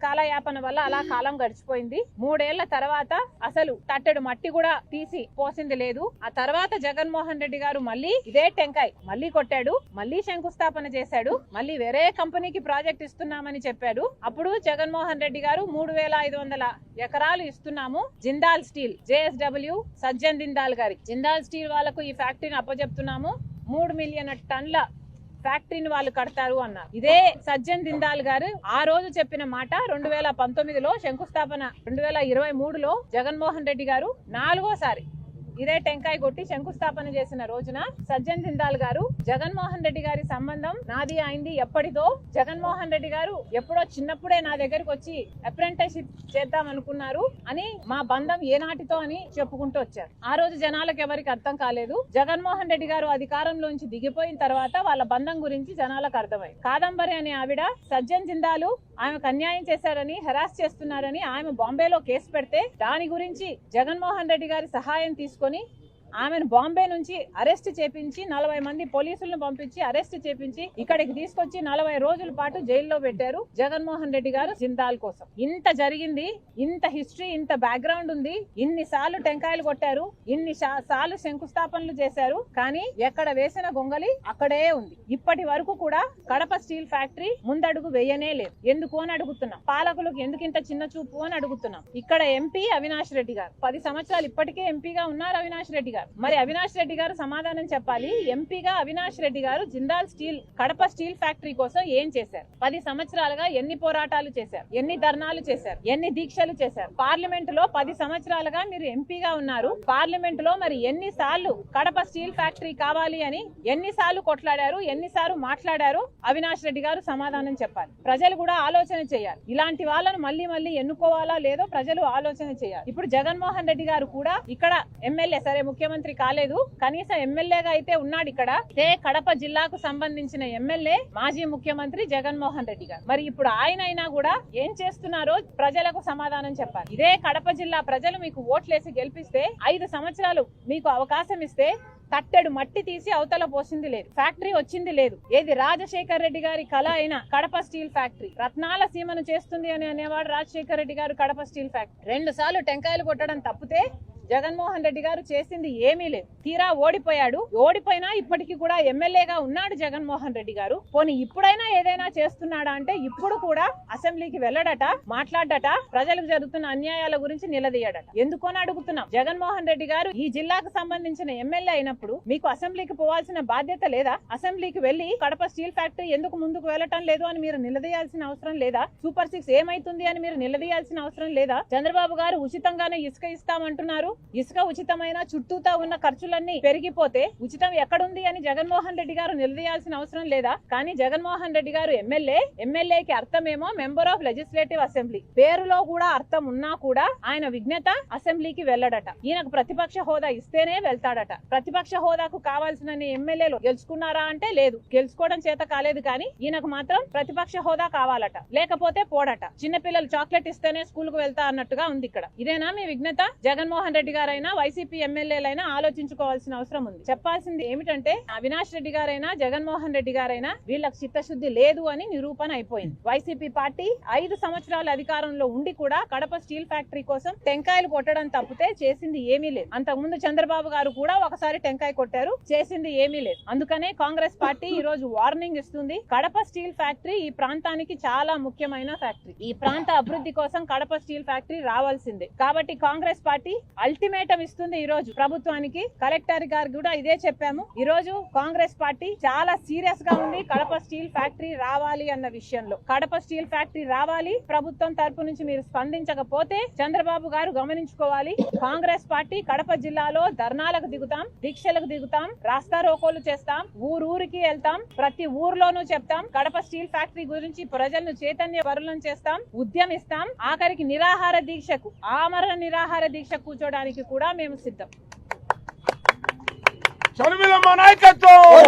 కాలయాపన వల్ల అలా కాలం గడిచిపోయింది. 3 ఏళ్ల తర్వాత అసలు తట్టెడు మట్టి కూడా తీసి పోసింది లేదు. ఆ తర్వాత జగన్మోహన్ రెడ్డి గారు మళ్ళీ ఇదే టెంకాయ్ మళ్ళీ కొట్టాడు, మళ్ళీ శంకుస్థాపన చేశాడు, మళ్ళీ వేరే కంపెనీకి ప్రాజెక్ట్ ఇస్తున్నామని చెప్పాడు. అప్పుడు జగన్మోహన్ రెడ్డి గారు 3500 ఎకరాలు ఇస్తున్నాము జిందాల్ స్టీల్ JSW సజ్జన్ జిందాల్ గారి జిందాల్ స్టీల్ వాళ్ళకు ఈ ఫ్యాక్టరీని అప్పచెప్తున్నాము, 3 మిలియన్ టన్ల ఫ్యాక్టరీని వాళ్ళు కడతారు అన్నారు. ఇదే సజ్జన్ జిందాల్ గారు ఆ రోజు చెప్పిన మాట 2019లో శంకుస్థాపన 2023లో జగన్మోహన్ రెడ్డి గారు 4వసారి ఇదే టెంకాయ కొట్టి శంకుస్థాపన చేసిన రోజున సజ్జన్ జిందాల్ గారు జగన్మోహన్ రెడ్డి గారి సంబంధం నాది అయింది ఎప్పటిదో, జగన్మోహన్ రెడ్డి గారు ఎప్పుడో చిన్నప్పుడే నా దగ్గరకు వచ్చి అప్రెంటిస్షిప్ చేద్దాం అనుకున్నారు అని, మా బంధం ఏనాటితో అని చెప్పుకుంటూ వచ్చారు. ఆ రోజు జనాలకు ఎవరికి అర్థం కాలేదు. జగన్మోహన్ రెడ్డి గారు అధికారంలోంచి దిగిపోయిన తర్వాత వాళ్ళ బంధం గురించి జనాలకు అర్థమైంది. కాదంబరి అనే ఆవిడ సజ్జన్ జిందాలు ఆమెకు అన్యాయం చేశారని, హెరాస్ చేస్తున్నారని ఆమె బాంబేలో కేసు పెడితే దాని గురించి జగన్మోహన్ రెడ్డి గారి సహాయం తీసుకొని ఆమెను బాంబే నుంచి అరెస్ట్ చేపించి 40 మంది పోలీసులను పంపించి అరెస్ట్ చేపించి ఇక్కడికి తీసుకొచ్చి 40 రోజుల పాటు జైల్లో పెట్టారు జగన్మోహన్ రెడ్డి గారు జిందాల్ కోసం. ఇంత జరిగింది, ఇంత హిస్టరీ, ఇంత బ్యాక్గ్రౌండ్ ఉంది. ఇన్నిసార్లు టెంకాయలు కొట్టారు, ఇన్ని సార్లు శంకుస్థాపనలు చేశారు, కానీ ఎక్కడ వేసిన గొంగలి అక్కడే ఉంది. ఇప్పటి వరకు కూడా కడప స్టీల్ ఫ్యాక్టరీ ముందడుగు వేయనే లేదు. ఎందుకు అని అడుగుతున్నాం. పాలకులకు ఎందుకు ఇంత చిన్న చూపు అని అడుగుతున్నాం. ఇక్కడ ఎంపీ అవినాష్ రెడ్డి గారు 10 సంవత్సరాలు ఇప్పటికే ఎంపీగా ఉన్నారు అవినాష్ రెడ్డి గారు. మరి అవినాష్ రెడ్డి గారు సమాధానం చెప్పాలి. ఎంపీగా అవినాష్ రెడ్డి గారు Jindal steel Kadapa steel factory కోసం ఏం చేశారు? 10 సంవత్సరాలుగా ఎన్ని పోరాటాలు చేశారు, ఎన్ని ధర్నాలు చేశారు, ఎన్ని దీక్షలు చేశారు? పార్లమెంట్ లో 10 సంవత్సరాలుగా మీరు ఎంపీగా ఉన్నారు. పార్లమెంట్ లో మరి ఎన్నిసార్లు కడప స్టీల్ ఫ్యాక్టరీ కావాలి అని ఎన్నిసార్లు కొట్లాడారు, ఎన్నిసార్లు మాట్లాడారు? అవినాష్ రెడ్డి గారు సమాధానం చెప్పాలి. ప్రజలు కూడా ఆలోచన చేయాలి. ఇలాంటి వాళ్ళను మళ్ళీ మళ్ళీ ఎన్నుకోవాలా లేదో ప్రజలు ఆలోచన చేయాలి. ఇప్పుడు జగన్మోహన్ రెడ్డి గారు కూడా ఇక్కడ ఎమ్మెల్యే, సరే ముఖ్యమంత్రి కాలేదు, కనీసం ఎమ్మెల్యేగా అయితే ఉన్నాడు. ఇక్కడ ఇదే కడప జిల్లాకు సంబంధించిన ఎమ్మెల్యే మాజీ ముఖ్యమంత్రి జగన్మోహన్ రెడ్డి గారు. మరి ఇప్పుడు ఆయన అయినా కూడా ఏం చేస్తున్నారో ప్రజలకు సమాధానం చెప్పాలి. ఇదే కడప జిల్లా ప్రజలు మీకు ఓట్లేసి గెలిపిస్తే 5 సంవత్సరాలు మీకు అవకాశం ఇస్తే తట్టెడు మట్టి తీసి అవతల పోసింది లేదు, ఫ్యాక్టరీ వచ్చింది లేదు. ఏది రాజశేఖర్ రెడ్డి గారి కళ అయిన కడప స్టీల్ ఫ్యాక్టరీ రత్నాల సీమను చేస్తుంది అని అనేవాడు రాజశేఖర్ రెడ్డి గారు. కడప స్టీల్ ఫ్యాక్టరీ 2 సార్లు టెంకాయలు కొట్టడం తప్పితే జగన్మోహన్ రెడ్డి గారు చేసింది ఏమీ లేదు. తీరా ఓడిపోయాడు. ఓడిపోయినా ఇప్పటికీ కూడా ఎమ్మెల్యేగా ఉన్నాడు జగన్మోహన్ రెడ్డి గారు. పోనీ ఇప్పుడైనా ఏదైనా చేస్తున్నాడా అంటే ఇప్పుడు కూడా అసెంబ్లీకి వెళ్ళడట, మాట్లాడట, ప్రజలకు జరుగుతున్న అన్యాయాల గురించి నిలదీయడట. ఎందుకని అడుగుతున్నాం. జగన్మోహన్ రెడ్డి గారు ఈ జిల్లాకు సంబంధించిన ఎమ్మెల్యే అయినప్పుడు మీకు అసెంబ్లీకి పోవాల్సిన బాధ్యత లేదా? అసెంబ్లీకి వెళ్లి కడప స్టీల్ ఫ్యాక్టరీ ఎందుకు ముందుకు వెళ్ళటం లేదు అని మీరు నిలదీయాల్సిన అవసరం లేదా? సూపర్ 6 ఏమైతుంది అని మీరు నిలదీయాల్సిన అవసరం లేదా? చంద్రబాబు గారు ఉచితంగానే ఇసుక ఇస్తామంటున్నారు. ఇసుక ఉచితమైన చుట్టూతా ఉన్న ఖర్చులన్నీ పెరిగిపోతే ఉచితం ఎక్కడుంది అని జగన్మోహన్ రెడ్డి గారు నిలదీయాల్సిన అవసరం లేదా? కానీ జగన్మోహన్ రెడ్డి గారు ఎమ్మెల్యేకి అర్థమేమో మెంబర్ ఆఫ్ లెజిస్లేటివ్ అసెంబ్లీ, పేరులో కూడా అర్థం ఉన్నా కూడా ఆయన విజ్ఞత అసెంబ్లీకి వెళ్ళడట. ఈయనకు ప్రతిపక్ష హోదా ఇస్తేనే వెళ్తాడట. ప్రతిపక్ష హోదాకు కావాల్సిన ఎమ్మెల్యేలు గెలుచుకున్నారా అంటే లేదు, గెలుచుకోవడం చేత కాలేదు. కానీ ఈయనకు మాత్రం ప్రతిపక్ష హోదా కావాలట, లేకపోతే పోడట. చిన్నపిల్లలు చాక్లెట్ ఇస్తేనే స్కూల్ కు వెళ్తా అన్నట్టుగా ఉంది ఇక్కడ. ఇదేనా మీ విజ్ఞత? జగన్మోహన్ రెడ్డి గారైనా వైసీపీ ఎమ్మెల్యేలైనా ఆలోచించుకోవాల్సిన అవసరం ఉంది. చెప్పాల్సింది ఏమిటంటే అవినాష్ రెడ్డి గారైనా జగన్మోహన్ రెడ్డి గారైనా వీళ్ళకి చిత్తశుద్ధి లేదు అని నిరూపణ అయిపోయింది. వైసీపీ పార్టీ 5 సంవత్సరాల అధికారంలో ఉండి కూడా కడప స్టీల్ ఫ్యాక్టరీ కోసం టెంకాయలు కొట్టడం తప్పితే చేసింది ఏమీ లేదు. అంతకుముందు చంద్రబాబు గారు కూడా ఒకసారి టెంకాయ కొట్టారు, చేసింది ఏమీ లేదు. అందుకనే కాంగ్రెస్ పార్టీ ఈ రోజు వార్నింగ్ ఇస్తుంది. కడప స్టీల్ ఫ్యాక్టరీ ఈ ప్రాంతానికి చాలా ముఖ్యమైన ఫ్యాక్టరీ. ఈ ప్రాంత అభివృద్ధి కోసం కడప స్టీల్ ఫ్యాక్టరీ రావాల్సిందే. కాబట్టి కాంగ్రెస్ పార్టీ అల్టిమేటం ఇస్తుంది ఈ రోజు ప్రభుత్వానికి. కలెక్టర్ గారు కూడా ఇదే చెప్పాము. ఈ రోజు కాంగ్రెస్ పార్టీ చాలా సీరియస్ గా ఉంది కడప స్టీల్ ఫ్యాక్టరీ రావాలి అన్న విషయంలో. కడప స్టీల్ ఫ్యాక్టరీ రావాలి. ప్రభుత్వం తరపు నుంచి మీరు స్పందించకపోతే చంద్రబాబు గారు గమనించుకోవాలి. కాంగ్రెస్ పార్టీ కడప జిల్లాలో ధర్నాలకు దిగుతాం, దీక్షలకు దిగుతాం, రాస్తా రోకోలు చేస్తాం, ఊరికి వెళ్తాం, ప్రతి ఊర్లోనూ చెప్తాం. కడప స్టీల్ ఫ్యాక్టరీ గురించి ప్రజలను చైతన్య పరులను చేస్తాం, ఉద్యమిస్తాం. ఆఖరికి నిరాహార దీక్షకు, ఆమరణ నిరాహార దీక్ష కూర్చోడానికి కూడా మేము సిద్ధం. షర్మిలమ్మ నాయకత్వం.